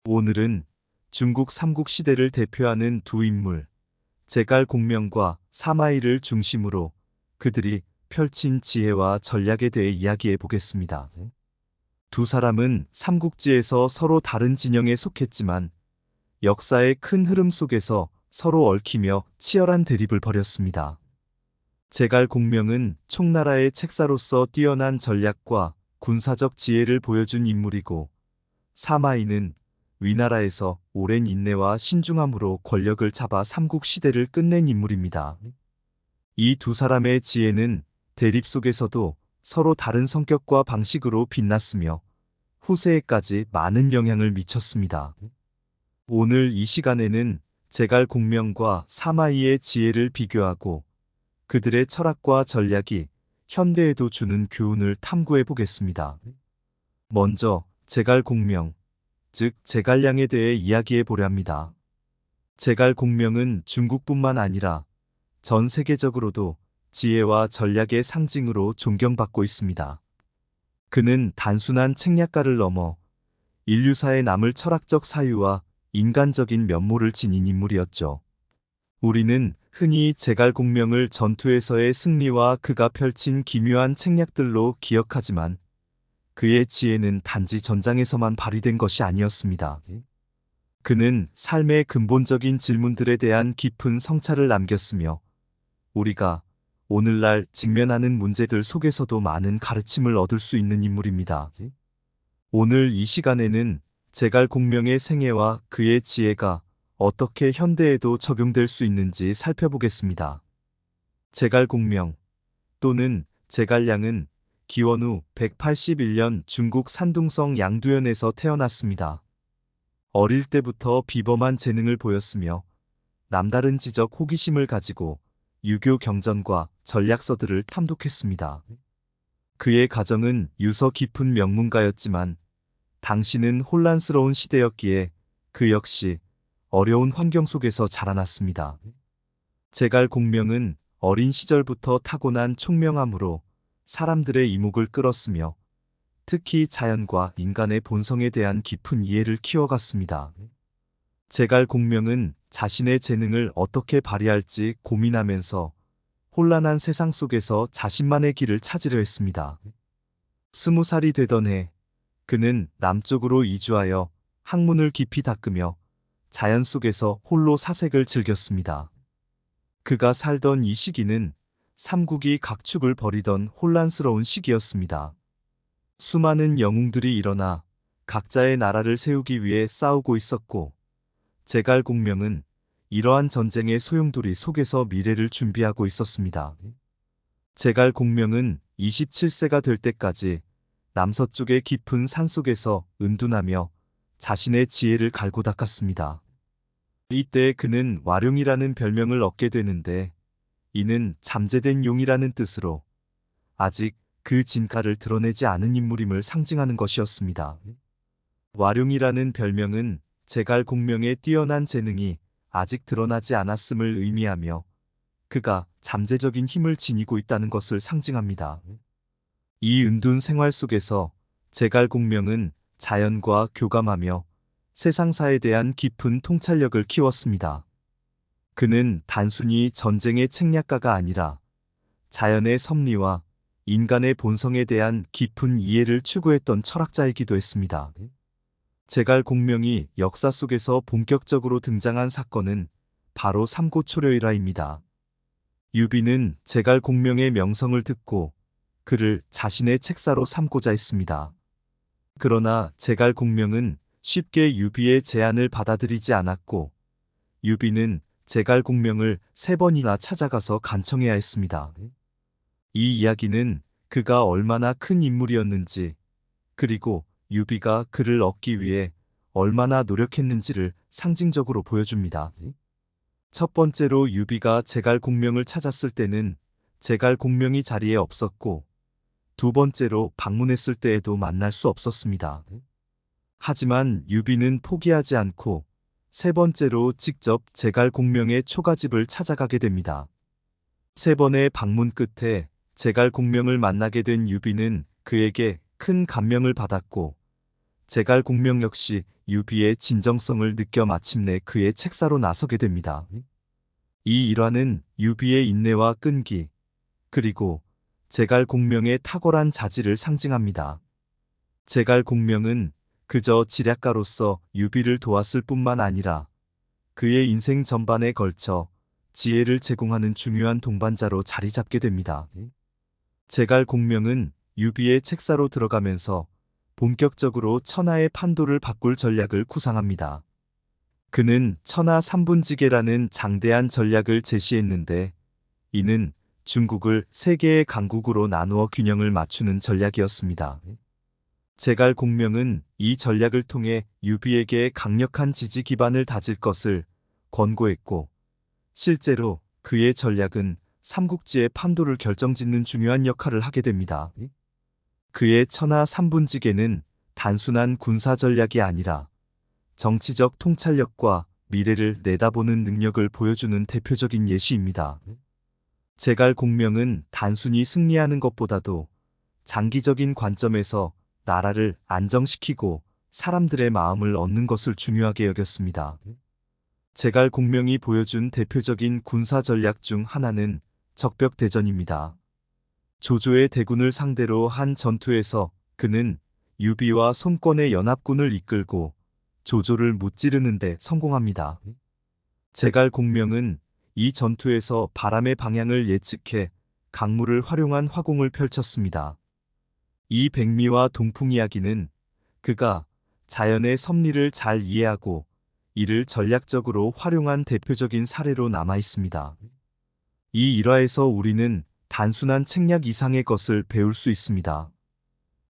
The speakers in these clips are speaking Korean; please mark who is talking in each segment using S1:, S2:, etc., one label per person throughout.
S1: 오늘은 중국 삼국시대를 대표하는 두 인물, 제갈공명과 사마이를 중심으로 그들이 펼친 지혜와 전략에 대해 이야기해 보겠습니다. 두 사람은 삼국지에서 서로 다른 진영에 속했지만 역사의 큰 흐름 속에서 서로 얽히며 치열한 대립을 벌였습니다. 제갈공명은 총나라의 책사로서 뛰어난 전략과 군사적 지혜를 보여준 인물이고, 사마이는 위나라에서 오랜 인내와 신중함으로 권력을 잡아 삼국시대를 끝낸 인물입니다. 이 두 사람의 지혜는 대립 속에서도 서로 다른 성격과 방식으로 빛났으며 후세에까지 많은 영향을 미쳤습니다. 오늘 이 시간에는 제갈공명과 사마이의 지혜를 비교하고 그들의 철학과 전략이 현대에도 주는 교훈을 탐구해 보겠습니다. 먼저 제갈공명, 즉 제갈량에 대해 이야기해 보려 합니다. 제갈공명은 중국뿐만 아니라 전 세계적으로도 지혜와 전략의 상징으로 존경받고 있습니다. 그는 단순한 책략가를 넘어 인류사에 남을 철학적 사유와 인간적인 면모를 지닌 인물이었죠. 우리는 흔히 제갈공명을 전투에서의 승리와 그가 펼친 기묘한 책략들로 기억하지만 그의 지혜는 단지 전장에서만 발휘된 것이 아니었습니다. 그는 삶의 근본적인 질문들에 대한 깊은 성찰을 남겼으며 우리가 오늘날 직면하는 문제들 속에서도 많은 가르침을 얻을 수 있는 인물입니다. 오늘 이 시간에는 제갈공명의 생애와 그의 지혜가 어떻게 현대에도 적용될 수 있는지 살펴보겠습니다. 제갈공명 또는 제갈량은 기원 후 181년 중국 산둥성 양두현에서 태어났습니다. 어릴 때부터 비범한 재능을 보였으며 남다른 지적 호기심을 가지고 유교 경전과 전략서들을 탐독했습니다. 그의 가정은 유서 깊은 명문가였지만 당시는 혼란스러운 시대였기에 그 역시 어려운 환경 속에서 자라났습니다. 제갈공명은 어린 시절부터 타고난 총명함으로 사람들의 이목을 끌었으며 특히 자연과 인간의 본성에 대한 깊은 이해를 키워갔습니다. 제갈공명은 자신의 재능을 어떻게 발휘할지 고민하면서 혼란한 세상 속에서 자신만의 길을 찾으려 했습니다. 20살이 되던 해, 그는 남쪽으로 이주하여 학문을 깊이 닦으며 자연 속에서 홀로 사색을 즐겼습니다. 그가 살던 이 시기는 삼국이 각축을 벌이던 혼란스러운 시기였습니다. 수많은 영웅들이 일어나 각자의 나라를 세우기 위해 싸우고 있었고, 제갈공명은 이러한 전쟁의 소용돌이 속에서 미래를 준비하고 있었습니다. 제갈공명은 27세가 될 때까지 남서쪽의 깊은 산속에서 은둔하며 자신의 지혜를 갈고 닦았습니다. 이때 그는 와룡이라는 별명을 얻게 되는데, 이는 잠재된 용이라는 뜻으로 아직 그 진가를 드러내지 않은 인물임을 상징하는 것이었습니다. 와룡이라는 별명은 제갈공명의 뛰어난 재능이 아직 드러나지 않았음을 의미하며 그가 잠재적인 힘을 지니고 있다는 것을 상징합니다. 이 은둔 생활 속에서 제갈공명은 자연과 교감하며 세상사에 대한 깊은 통찰력을 키웠습니다. 그는 단순히 전쟁의 책략가가 아니라 자연의 섭리와 인간의 본성에 대한 깊은 이해를 추구했던 철학자이기도 했습니다. 제갈공명이 역사 속에서 본격적으로 등장한 사건은 바로 삼고초려일화입니다. 유비는 제갈공명의 명성을 듣고 그를 자신의 책사로 삼고자 했습니다. 그러나 제갈공명은 쉽게 유비의 제안을 받아들이지 않았고, 유비는 제갈공명을 3번이나 찾아가서 간청해야 했습니다. 이 이야기는 그가 얼마나 큰 인물이었는지, 그리고 유비가 그를 얻기 위해 얼마나 노력했는지를 상징적으로 보여줍니다. 첫 번째로 유비가 제갈공명을 찾았을 때는 제갈공명이 자리에 없었고, 두 번째로 방문했을 때에도 만날 수 없었습니다. 하지만 유비는 포기하지 않고 세 번째로 직접 제갈공명의 초가집을 찾아가게 됩니다. 3번의 방문 끝에 제갈공명을 만나게 된 유비는 그에게 큰 감명을 받았고, 제갈 공명 역시 유비의 진정성을 느껴 마침내 그의 책사로 나서게 됩니다. 이 일화는 유비의 인내와 끈기, 그리고 제갈 공명의 탁월한 자질을 상징합니다. 제갈 공명은 그저 지략가로서 유비를 도왔을 뿐만 아니라 그의 인생 전반에 걸쳐 지혜를 제공하는 중요한 동반자로 자리 잡게 됩니다. 제갈 공명은 유비의 책사로 들어가면서 본격적으로 천하의 판도를 바꿀 전략을 구상합니다. 그는 천하 삼분지계라는 장대한 전략을 제시했는데 이는 중국을 세 개의 강국으로 나누어 균형을 맞추는 전략이었습니다. 제갈 공명은 이 전략을 통해 유비에게 강력한 지지 기반을 다질 것을 권고했고 실제로 그의 전략은 삼국지의 판도를 결정짓는 중요한 역할을 하게 됩니다. 그의 천하 삼분지계는 단순한 군사 전략이 아니라 정치적 통찰력과 미래를 내다보는 능력을 보여주는 대표적인 예시입니다. 제갈 공명은 단순히 승리하는 것보다도 장기적인 관점에서 나라를 안정시키고 사람들의 마음을 얻는 것을 중요하게 여겼습니다. 제갈 공명이 보여준 대표적인 군사 전략 중 하나는 적벽대전입니다. 조조의 대군을 상대로 한 전투에서 그는 유비와 손권의 연합군을 이끌고 조조를 무찌르는 데 성공합니다. 제갈 공명은 이 전투에서 바람의 방향을 예측해 강물을 활용한 화공을 펼쳤습니다. 이 백미와 동풍 이야기는 그가 자연의 섭리를 잘 이해하고 이를 전략적으로 활용한 대표적인 사례로 남아 있습니다. 이 일화에서 우리는 단순한 책략 이상의 것을 배울 수 있습니다.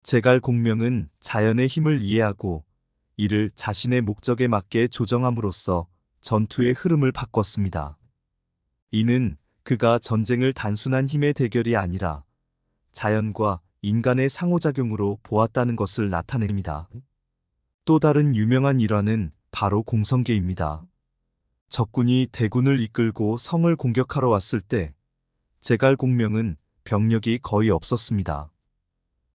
S1: 제갈 공명은 자연의 힘을 이해하고 이를 자신의 목적에 맞게 조정함으로써 전투의 흐름을 바꿨습니다. 이는 그가 전쟁을 단순한 힘의 대결이 아니라 자연과 인간의 상호작용으로 보았다는 것을 나타냅니다. 또 다른 유명한 일화는 바로 공성계입니다. 적군이 대군을 이끌고 성을 공격하러 왔을 때 제갈 공명은 병력이 거의 없었습니다.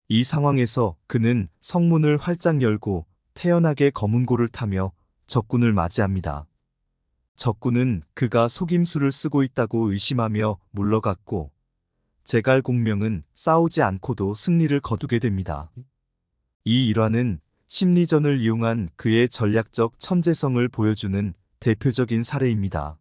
S1: 이 상황에서 그는 성문을 활짝 열고 태연하게 검은고를 타며 적군을 맞이합니다. 적군은 그가 속임수를 쓰고 있다고 의심하며 물러갔고 제갈 공명은 싸우지 않고도 승리를 거두게 됩니다. 이 일화는 심리전을 이용한 그의 전략적 천재성을 보여주는 대표적인 사례입니다.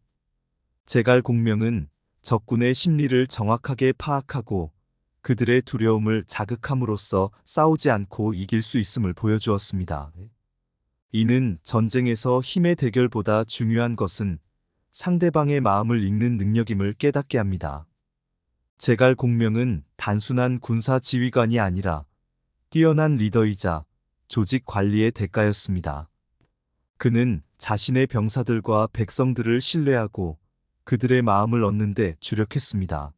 S1: 제갈 공명은 적군의 심리를 정확하게 파악하고 그들의 두려움을 자극함으로써 싸우지 않고 이길 수 있음을 보여주었습니다. 이는 전쟁에서 힘의 대결보다 중요한 것은 상대방의 마음을 읽는 능력임을 깨닫게 합니다. 제갈 공명은 단순한 군사 지휘관이 아니라 뛰어난 리더이자 조직 관리의 대가였습니다. 그는 자신의 병사들과 백성들을 신뢰하고 그들의 마음을 얻는 데 주력했습니다.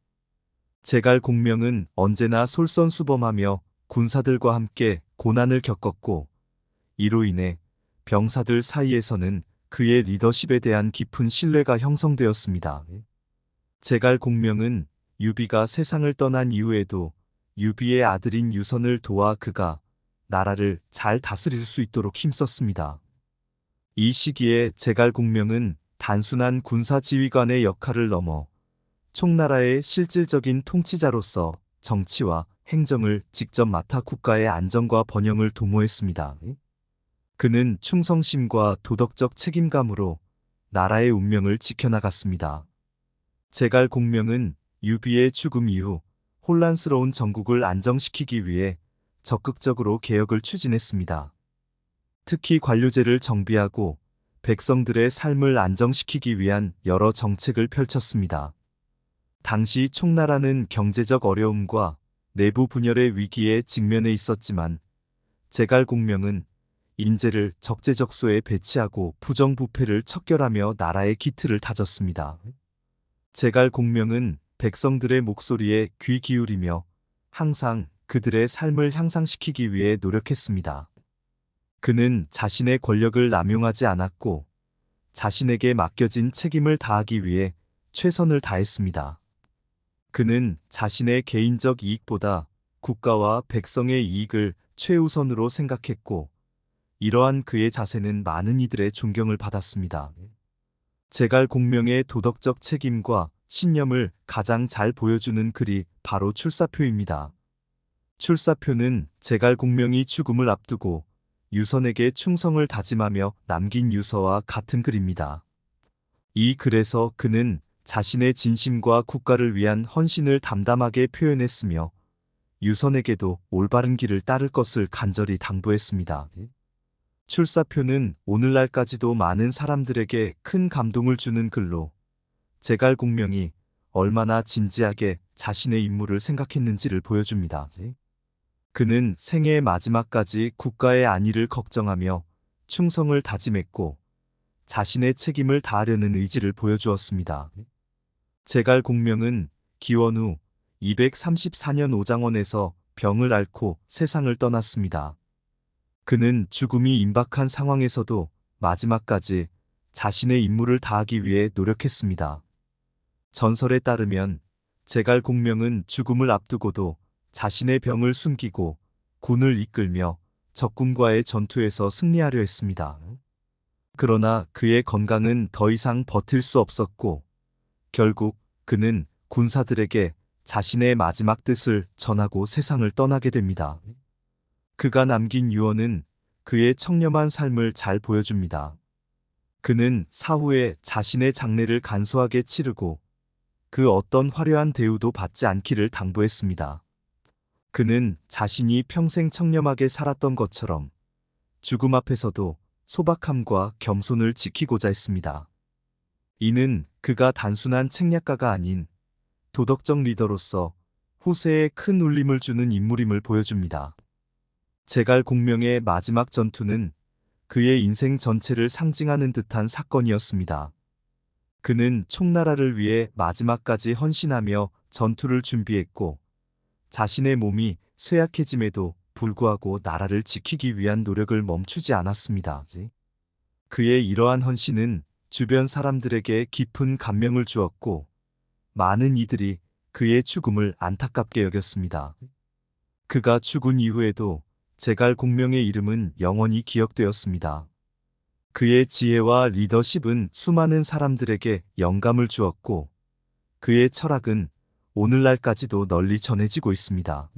S1: 제갈 공명은 언제나 솔선수범하며 군사들과 함께 고난을 겪었고 이로 인해 병사들 사이에서는 그의 리더십에 대한 깊은 신뢰가 형성되었습니다. 제갈 공명은 유비가 세상을 떠난 이후에도 유비의 아들인 유선을 도와 그가 나라를 잘 다스릴 수 있도록 힘썼습니다. 이 시기에 제갈 공명은 단순한 군사 지휘관의 역할을 넘어 총나라의 실질적인 통치자로서 정치와 행정을 직접 맡아 국가의 안정과 번영을 도모했습니다. 그는 충성심과 도덕적 책임감으로 나라의 운명을 지켜나갔습니다. 제갈 공명은 유비의 죽음 이후 혼란스러운 전국을 안정시키기 위해 적극적으로 개혁을 추진했습니다. 특히 관료제를 정비하고 백성들의 삶을 안정시키기 위한 여러 정책을 펼쳤습니다. 당시 총나라는 경제적 어려움과 내부 분열의 위기에 직면해 있었지만 제갈 공명은 인재를 적재적소에 배치하고 부정부패를 척결하며 나라의 기틀을 다졌습니다. 제갈 공명은 백성들의 목소리에 귀 기울이며 항상 그들의 삶을 향상시키기 위해 노력했습니다. 그는 자신의 권력을 남용하지 않았고 자신에게 맡겨진 책임을 다하기 위해 최선을 다했습니다. 그는 자신의 개인적 이익보다 국가와 백성의 이익을 최우선으로 생각했고 이러한 그의 자세는 많은 이들의 존경을 받았습니다. 제갈 공명의 도덕적 책임과 신념을 가장 잘 보여주는 글이 바로 출사표입니다. 출사표는 제갈 공명이 죽음을 앞두고 유선에게 충성을 다짐하며 남긴 유서와 같은 글입니다. 이 글에서 그는 자신의 진심과 국가를 위한 헌신을 담담하게 표현했으며 유선에게도 올바른 길을 따를 것을 간절히 당부했습니다. 출사표는 오늘날까지도 많은 사람들에게 큰 감동을 주는 글로 제갈 공명이 얼마나 진지하게 자신의 임무를 생각했는지를 보여줍니다. 그는 생애의 마지막까지 국가의 안위를 걱정하며 충성을 다짐했고 자신의 책임을 다하려는 의지를 보여주었습니다. 제갈 공명은 기원 후 234년 오장원에서 병을 앓고 세상을 떠났습니다. 그는 죽음이 임박한 상황에서도 마지막까지 자신의 임무를 다하기 위해 노력했습니다. 전설에 따르면 제갈 공명은 죽음을 앞두고도 자신의 병을 숨기고 군을 이끌며 적군과의 전투에서 승리하려 했습니다. 그러나 그의 건강은 더 이상 버틸 수 없었고 결국 그는 군사들에게 자신의 마지막 뜻을 전하고 세상을 떠나게 됩니다. 그가 남긴 유언은 그의 청렴한 삶을 잘 보여줍니다. 그는 사후에 자신의 장례를 간소하게 치르고 그 어떤 화려한 대우도 받지 않기를 당부했습니다. 그는 자신이 평생 청렴하게 살았던 것처럼 죽음 앞에서도 소박함과 겸손을 지키고자 했습니다. 이는 그가 단순한 책략가가 아닌 도덕적 리더로서 후세에 큰 울림을 주는 인물임을 보여줍니다. 제갈 공명의 마지막 전투는 그의 인생 전체를 상징하는 듯한 사건이었습니다. 그는 총나라를 위해 마지막까지 헌신하며 전투를 준비했고 자신의 몸이 쇠약해짐에도 불구하고 나라를 지키기 위한 노력을 멈추지 않았습니다. 그의 이러한 헌신은 주변 사람들에게 깊은 감명을 주었고 많은 이들이 그의 죽음을 안타깝게 여겼습니다. 그가 죽은 이후에도 제갈 공명의 이름은 영원히 기억되었습니다. 그의 지혜와 리더십은 수많은 사람들에게 영감을 주었고 그의 철학은 오늘날까지도 널리 전해지고 있습니다.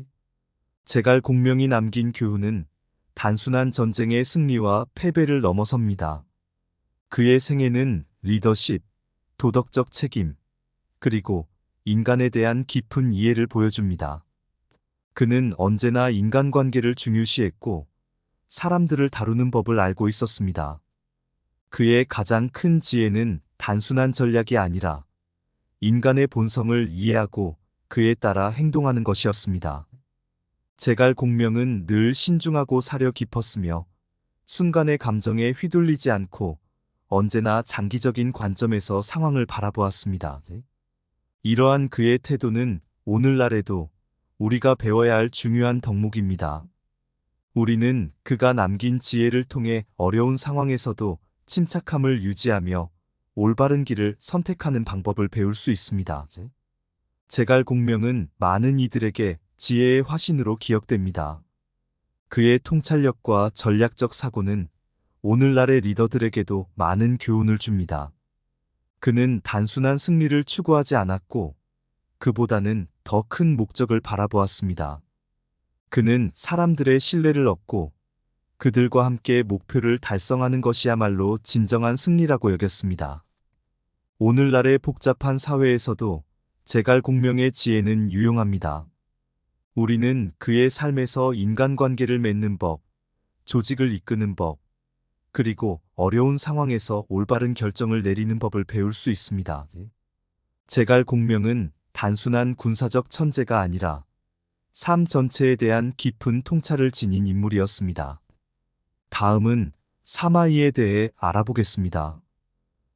S1: 제갈 공명이 남긴 교훈은 단순한 전쟁의 승리와 패배를 넘어섭니다. 그의 생애는 리더십, 도덕적 책임, 그리고 인간에 대한 깊은 이해를 보여줍니다. 그는 언제나 인간관계를 중요시했고 사람들을 다루는 법을 알고 있었습니다. 그의 가장 큰 지혜는 단순한 전략이 아니라 인간의 본성을 이해하고 그에 따라 행동하는 것이었습니다. 제갈 공명은 늘 신중하고 사려 깊었으며 순간의 감정에 휘둘리지 않고 언제나 장기적인 관점에서 상황을 바라보았습니다. 이러한 그의 태도는 오늘날에도 우리가 배워야 할 중요한 덕목입니다. 우리는 그가 남긴 지혜를 통해 어려운 상황에서도 침착함을 유지하며 올바른 길을 선택하는 방법을 배울 수 있습니다. 제갈 공명은 많은 이들에게 지혜의 화신으로 기억됩니다. 그의 통찰력과 전략적 사고는 오늘날의 리더들에게도 많은 교훈을 줍니다. 그는 단순한 승리를 추구하지 않았고 그보다는 더 큰 목적을 바라보았습니다. 그는 사람들의 신뢰를 얻고 그들과 함께 목표를 달성하는 것이야말로 진정한 승리라고 여겼습니다. 오늘날의 복잡한 사회에서도 제갈 공명의 지혜는 유용합니다. 우리는 그의 삶에서 인간관계를 맺는 법, 조직을 이끄는 법, 그리고 어려운 상황에서 올바른 결정을 내리는 법을 배울 수 있습니다. 제갈 공명은 단순한 군사적 천재가 아니라 삶 전체에 대한 깊은 통찰을 지닌 인물이었습니다. 다음은 사마이에 대해 알아보겠습니다.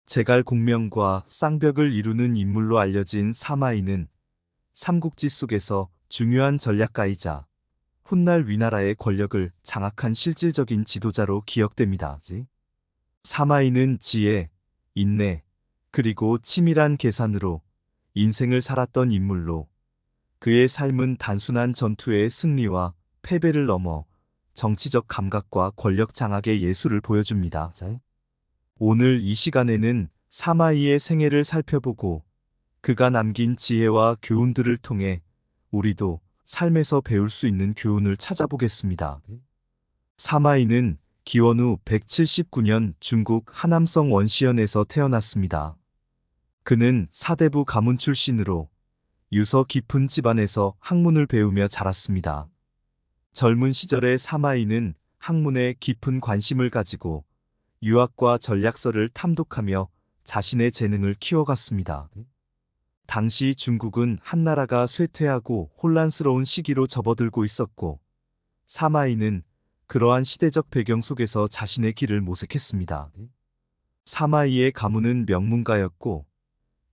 S1: 제갈 공명과 쌍벽을 이루는 인물로 알려진 사마이는 삼국지 속에서 중요한 전략가이자 훗날 위나라의 권력을 장악한 실질적인 지도자로 기억됩니다. 사마이는 지혜, 인내, 그리고 치밀한 계산으로 인생을 살았던 인물로 그의 삶은 단순한 전투의 승리와 패배를 넘어 정치적 감각과 권력 장악의 예술을 보여줍니다. 오늘 이 시간에는 사마이의 생애를 살펴보고 그가 남긴 지혜와 교훈들을 통해 우리도 삶에서 배울 수 있는 교훈을 찾아보겠습니다. 사마이는 기원 후 179년 중국 하남성 원시현에서 태어났습니다. 그는 사대부 가문 출신으로 유서 깊은 집안에서 학문을 배우며 자랐습니다. 젊은 시절의 사마이는 학문에 깊은 관심을 가지고 유학과 전략서를 탐독하며 자신의 재능을 키워갔습니다. 당시 중국은 한나라가 쇠퇴하고 혼란스러운 시기로 접어들고 있었고 사마이는 그러한 시대적 배경 속에서 자신의 길을 모색했습니다. 사마이의 가문은 명문가였고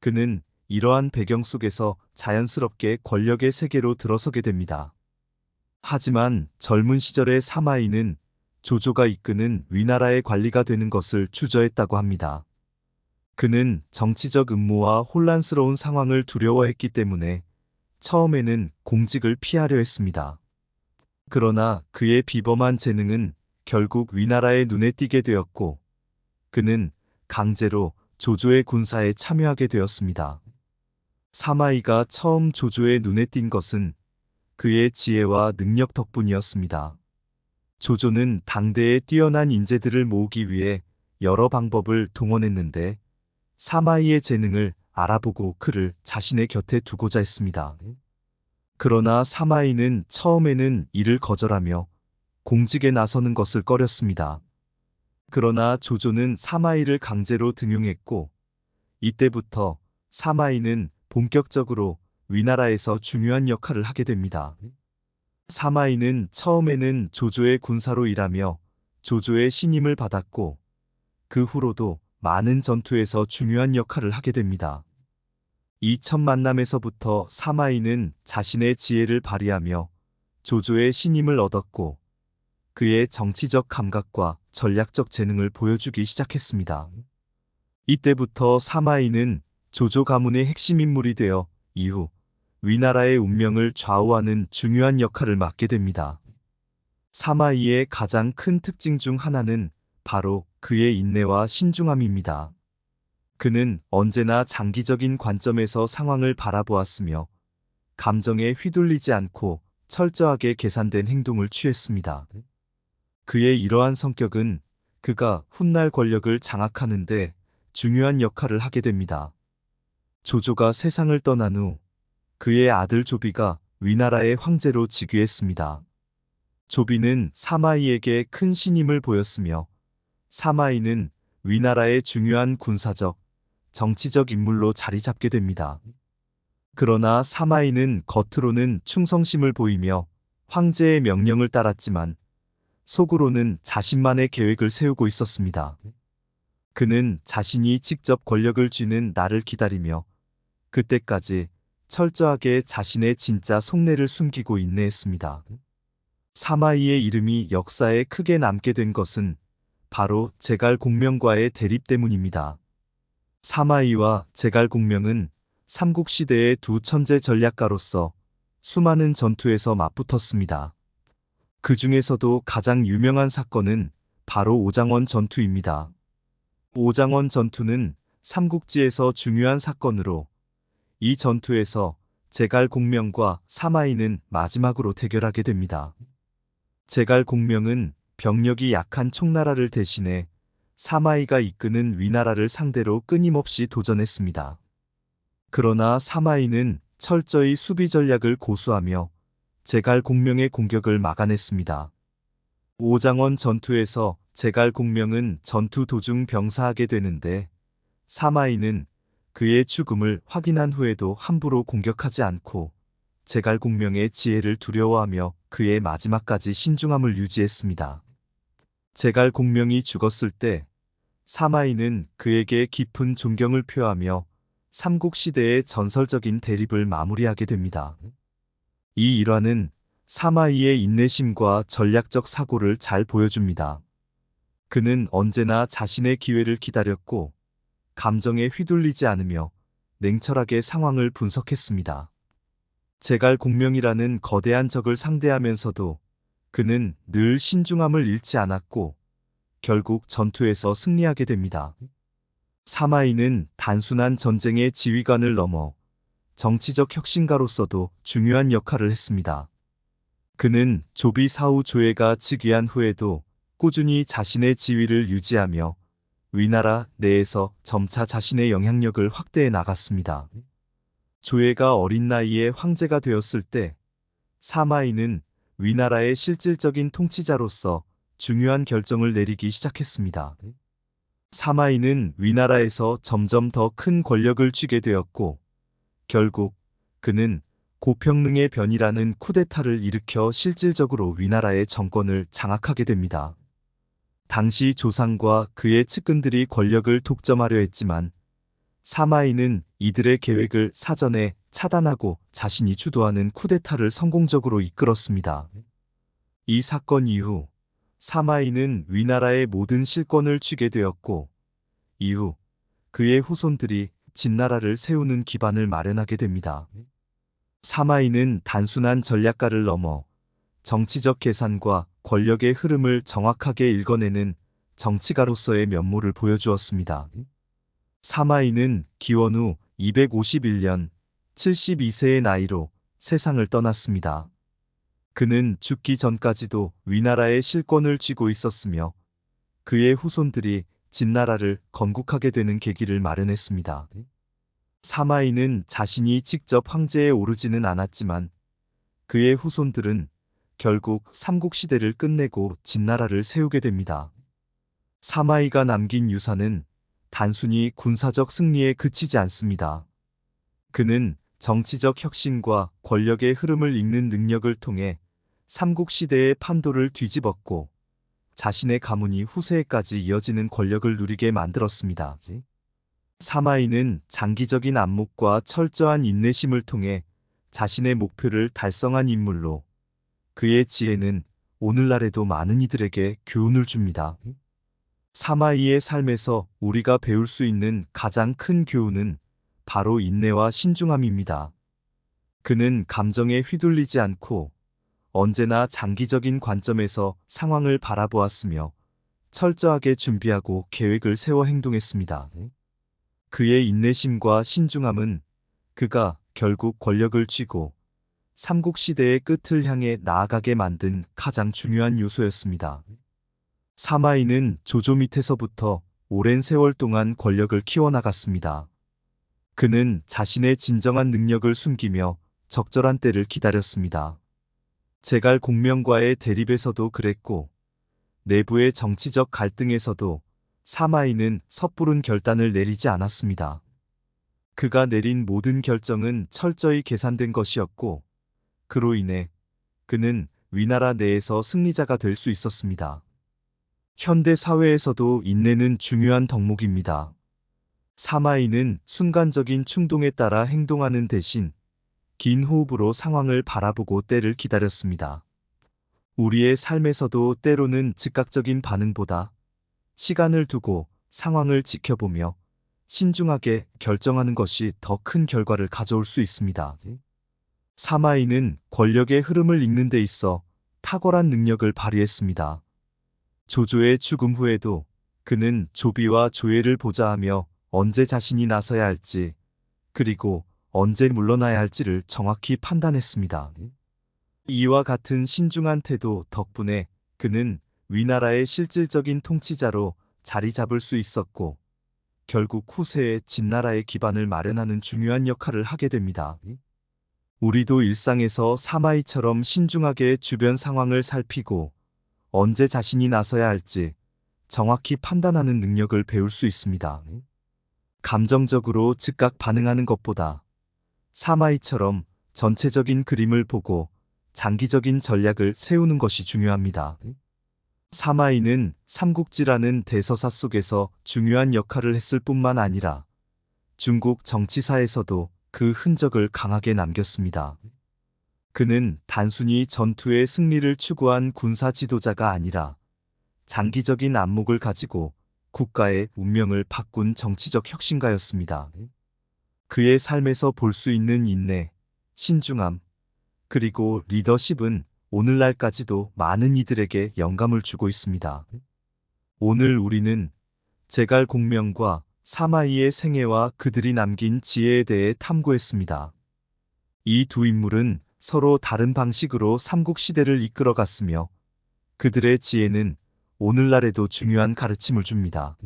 S1: 그는 이러한 배경 속에서 자연스럽게 권력의 세계로 들어서게 됩니다. 하지만 젊은 시절의 사마이는 조조가 이끄는 위나라의 관리가 되는 것을 주저했다고 합니다. 그는 정치적 음모와 혼란스러운 상황을 두려워했기 때문에 처음에는 공직을 피하려 했습니다. 그러나 그의 비범한 재능은 결국 위나라의 눈에 띄게 되었고 그는 강제로 조조의 군사에 참여하게 되었습니다. 사마이가 처음 조조의 눈에 띈 것은 그의 지혜와 능력 덕분이었습니다. 조조는 당대의 뛰어난 인재들을 모으기 위해 여러 방법을 동원했는데 사마이의 재능을 알아보고 그를 자신의 곁에 두고자 했습니다. 그러나 사마이는 처음에는 이를 거절하며 공직에 나서는 것을 꺼렸습니다. 그러나 조조는 사마이를 강제로 등용했고 이때부터 사마이는 본격적으로 위나라에서 중요한 역할을 하게 됩니다. 사마이는 처음에는 조조의 군사로 일하며 조조의 신임을 받았고 그 후로도 많은 전투에서 중요한 역할을 하게 됩니다. 이 첫 만남에서부터 사마이는 자신의 지혜를 발휘하며 조조의 신임을 얻었고 그의 정치적 감각과 전략적 재능을 보여주기 시작했습니다. 이때부터 사마이는 조조 가문의 핵심 인물이 되어 이후 위나라의 운명을 좌우하는 중요한 역할을 맡게 됩니다. 사마이의 가장 큰 특징 중 하나는 바로 그의 인내와 신중함입니다. 그는 언제나 장기적인 관점에서 상황을 바라보았으며 감정에 휘둘리지 않고 철저하게 계산된 행동을 취했습니다. 그의 이러한 성격은 그가 훗날 권력을 장악하는 데 중요한 역할을 하게 됩니다. 조조가 세상을 떠난 후 그의 아들 조비가 위나라의 황제로 즉위했습니다. 조비는 사마이에게 큰 신임을 보였으며 사마이는 위나라의 중요한 군사적, 정치적 인물로 자리 잡게 됩니다. 그러나 사마이는 겉으로는 충성심을 보이며 황제의 명령을 따랐지만 속으로는 자신만의 계획을 세우고 있었습니다. 그는 자신이 직접 권력을 쥐는 날을 기다리며 그때까지 철저하게 자신의 진짜 속내를 숨기고 인내했습니다. 사마이의 이름이 역사에 크게 남게 된 것은 바로 제갈공명과의 대립 때문입니다. 사마이와 제갈공명은 삼국시대의 두 천재 전략가로서 수많은 전투에서 맞붙었습니다. 그 중에서도 가장 유명한 사건은 바로 오장원 전투입니다. 오장원 전투는 삼국지에서 중요한 사건으로 이 전투에서 제갈공명과 사마이는 마지막으로 대결하게 됩니다. 제갈공명은 병력이 약한 총나라를 대신해 사마이가 이끄는 위나라를 상대로 끊임없이 도전했습니다. 그러나 사마이는 철저히 수비 전략을 고수하며 제갈공명의 공격을 막아냈습니다. 오장원 전투에서 제갈공명은 전투 도중 병사하게 되는데 사마이는 그의 죽음을 확인한 후에도 함부로 공격하지 않고 제갈공명의 지혜를 두려워하며 그의 마지막까지 신중함을 유지했습니다. 제갈공명이 죽었을 때 사마이는 그에게 깊은 존경을 표하며 삼국시대의 전설적인 대립을 마무리하게 됩니다. 이 일화는 사마이의 인내심과 전략적 사고를 잘 보여줍니다. 그는 언제나 자신의 기회를 기다렸고 감정에 휘둘리지 않으며 냉철하게 상황을 분석했습니다. 제갈공명이라는 거대한 적을 상대하면서도 그는 늘 신중함을 잃지 않았고 결국 전투에서 승리하게 됩니다. 사마이는 단순한 전쟁의 지휘관을 넘어 정치적 혁신가로서도 중요한 역할을 했습니다. 그는 조비 사후 조예가 즉위한 후에도 꾸준히 자신의 지위를 유지하며 위나라 내에서 점차 자신의 영향력을 확대해 나갔습니다. 조예가 어린 나이에 황제가 되었을 때 사마이는 위나라의 실질적인 통치자로서 중요한 결정을 내리기 시작했습니다. 사마이는 위나라에서 점점 더 큰 권력을 쥐게 되었고 결국 그는 고평릉의 변이라는 쿠데타를 일으켜 실질적으로 위나라의 정권을 장악하게 됩니다. 당시 조상과 그의 측근들이 권력을 독점하려 했지만 사마이는 이들의 계획을 사전에 차단하고 자신이 주도하는 쿠데타를 성공적으로 이끌었습니다. 이 사건 이후 사마이는 위나라의 모든 실권을 쥐게 되었고 이후 그의 후손들이 진나라를 세우는 기반을 마련하게 됩니다. 사마이는 단순한 전략가를 넘어 정치적 계산과 권력의 흐름을 정확하게 읽어내는 정치가로서의 면모를 보여주었습니다. 사마이는 기원 후 251년 72세의 나이로 세상을 떠났습니다. 그는 죽기 전까지도 위나라의 실권을 쥐고 있었으며 그의 후손들이 진나라를 건국하게 되는 계기를 마련했습니다. 사마이는 자신이 직접 황제에 오르지는 않았지만 그의 후손들은 결국 삼국시대를 끝내고 진나라를 세우게 됩니다. 사마이가 남긴 유산은 단순히 군사적 승리에 그치지 않습니다. 그는 정치적 혁신과 권력의 흐름을 읽는 능력을 통해 삼국시대의 판도를 뒤집었고 자신의 가문이 후세에까지 이어지는 권력을 누리게 만들었습니다. 사마이는 장기적인 안목과 철저한 인내심을 통해 자신의 목표를 달성한 인물로 그의 지혜는 오늘날에도 많은 이들에게 교훈을 줍니다. 사마이의 삶에서 우리가 배울 수 있는 가장 큰 교훈은 바로 인내와 신중함입니다. 그는 감정에 휘둘리지 않고 언제나 장기적인 관점에서 상황을 바라보았으며 철저하게 준비하고 계획을 세워 행동했습니다. 그의 인내심과 신중함은 그가 결국 권력을 쥐고 삼국시대의 끝을 향해 나아가게 만든 가장 중요한 요소였습니다. 사마이는 조조 밑에서부터 오랜 세월 동안 권력을 키워나갔습니다. 그는 자신의 진정한 능력을 숨기며 적절한 때를 기다렸습니다. 제갈 공명과의 대립에서도 그랬고 내부의 정치적 갈등에서도 사마이는 섣부른 결단을 내리지 않았습니다. 그가 내린 모든 결정은 철저히 계산된 것이었고 그로 인해 그는 위나라 내에서 승리자가 될 수 있었습니다. 현대 사회에서도 인내는 중요한 덕목입니다. 사마이는 순간적인 충동에 따라 행동하는 대신 긴 호흡으로 상황을 바라보고 때를 기다렸습니다. 우리의 삶에서도 때로는 즉각적인 반응보다 시간을 두고 상황을 지켜보며 신중하게 결정하는 것이 더 큰 결과를 가져올 수 있습니다. 사마이는 권력의 흐름을 읽는 데 있어 탁월한 능력을 발휘했습니다. 조조의 죽음 후에도 그는 조비와 조예를 보좌하며 언제 자신이 나서야 할지 그리고 언제 물러나야 할지를 정확히 판단했습니다. 이와 같은 신중한 태도 덕분에 그는 위나라의 실질적인 통치자로 자리 잡을 수 있었고 결국 후세에 진나라의 기반을 마련하는 중요한 역할을 하게 됩니다. 우리도 일상에서 사마이처럼 신중하게 주변 상황을 살피고 언제 자신이 나서야 할지 정확히 판단하는 능력을 배울 수 있습니다. 감정적으로 즉각 반응하는 것보다 사마이처럼 전체적인 그림을 보고 장기적인 전략을 세우는 것이 중요합니다. 사마이는 삼국지라는 대서사 속에서 중요한 역할을 했을 뿐만 아니라 중국 정치사에서도 그 흔적을 강하게 남겼습니다. 그는 단순히 전투의 승리를 추구한 군사 지도자가 아니라 장기적인 안목을 가지고 국가의 운명을 바꾼 정치적 혁신가였습니다. 그의 삶에서 볼 수 있는 인내, 신중함, 그리고 리더십은 오늘날까지도 많은 이들에게 영감을 주고 있습니다. 오늘 우리는 제갈 공명과 사마이의 생애와 그들이 남긴 지혜에 대해 탐구했습니다. 이 두 인물은 서로 다른 방식으로 삼국시대를 이끌어갔으며 그들의 지혜는 오늘날에도 중요한 가르침을 줍니다.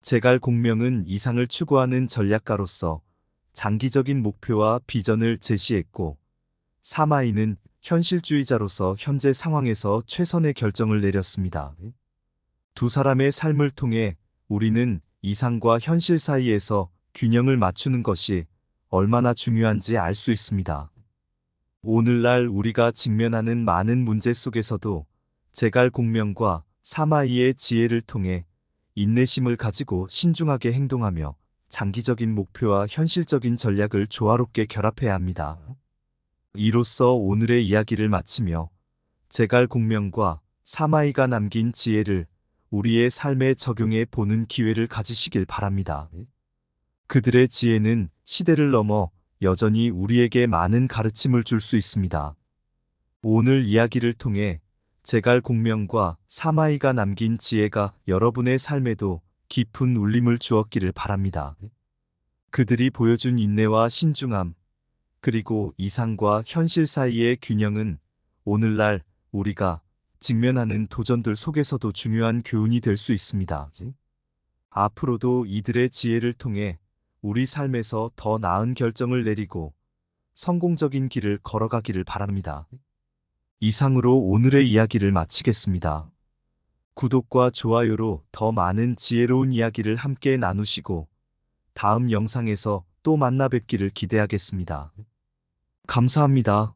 S1: 제갈 공명은 이상을 추구하는 전략가로서 장기적인 목표와 비전을 제시했고, 사마이는 현실주의자로서 현재 상황에서 최선의 결정을 내렸습니다. 두 사람의 삶을 통해 우리는 이상과 현실 사이에서 균형을 맞추는 것이 얼마나 중요한지 알 수 있습니다. 오늘날 우리가 직면하는 많은 문제 속에서도 제갈 공명과 사마이의 지혜를 통해 인내심을 가지고 신중하게 행동하며 장기적인 목표와 현실적인 전략을 조화롭게 결합해야 합니다. 이로써 오늘의 이야기를 마치며 제갈 공명과 사마이가 남긴 지혜를 우리의 삶에 적용해 보는 기회를 가지시길 바랍니다. 그들의 지혜는 시대를 넘어 여전히 우리에게 많은 가르침을 줄 수 있습니다. 오늘 이야기를 통해 제갈 공명과 사마이가 남긴 지혜가 여러분의 삶에도 깊은 울림을 주었기를 바랍니다. 그들이 보여준 인내와 신중함, 그리고 이상과 현실 사이의 균형은 오늘날 우리가 직면하는 도전들 속에서도 중요한 교훈이 될 수 있습니다. 앞으로도 이들의 지혜를 통해 우리 삶에서 더 나은 결정을 내리고 성공적인 길을 걸어가기를 바랍니다. 이상으로 오늘의 이야기를 마치겠습니다. 구독과 좋아요로 더 많은 지혜로운 이야기를 함께 나누시고 다음 영상에서 또 만나 뵙기를 기대하겠습니다. 감사합니다.